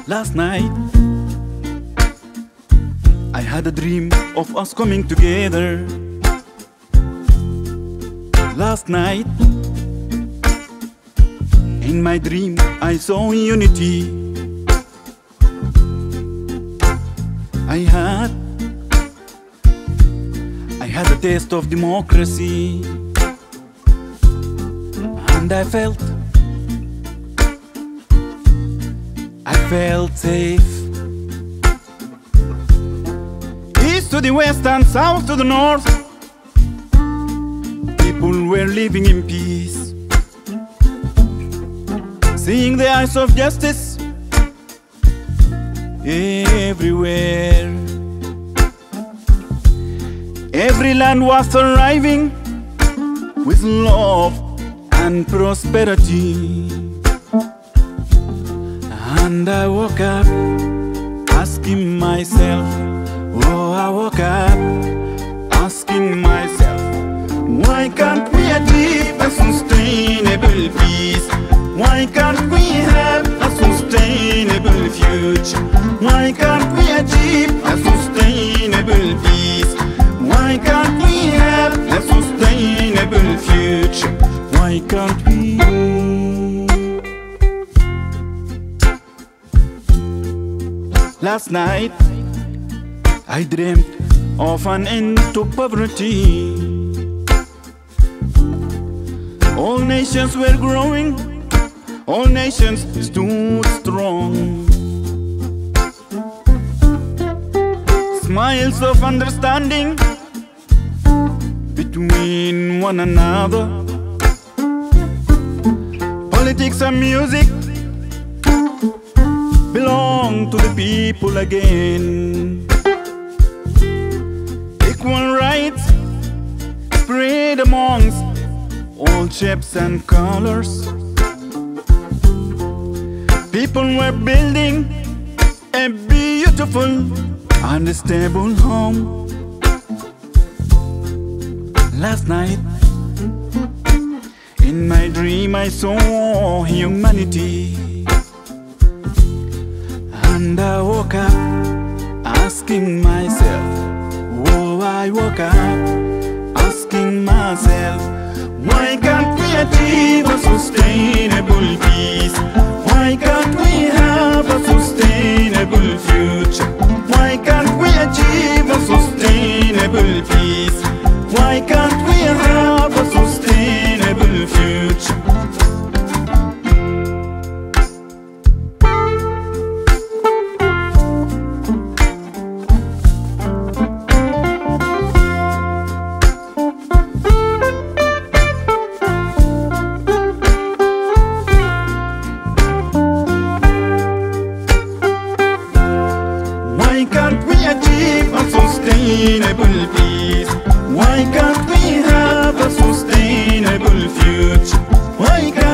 Last night I had a dream of us coming together. Last night in my dream I saw unity. I had a taste of democracy, and I felt safe. East to the west and south to the north, people were living in peace, seeing the eyes of justice everywhere. Every land was thriving with love and prosperity. And I woke up asking myself, oh, I woke up asking myself, why can't we achieve a sustainable peace? Why can't we have a sustainable future? Why can't we achieve a sustainable peace? Why can't we have a sustainable future? Why can't we? Last night I dreamt of an end to poverty. All nations were growing, all nations stood strong. Smiles of understanding between one another. Politics and music belong to the people again. Equal rights spread amongst all shapes and colors. People were building a beautiful and stable home. Last night in my dream I saw humanity, and I woke up asking myself, oh, I woke up asking myself, why can't we achieve a sustainable peace? Why can't we have a sustainable future? Why can't we achieve a sustainable peace? Why can't we have a sustainable future? Why can't we achieve a sustainable peace? Why can't we have a sustainable future? Why can't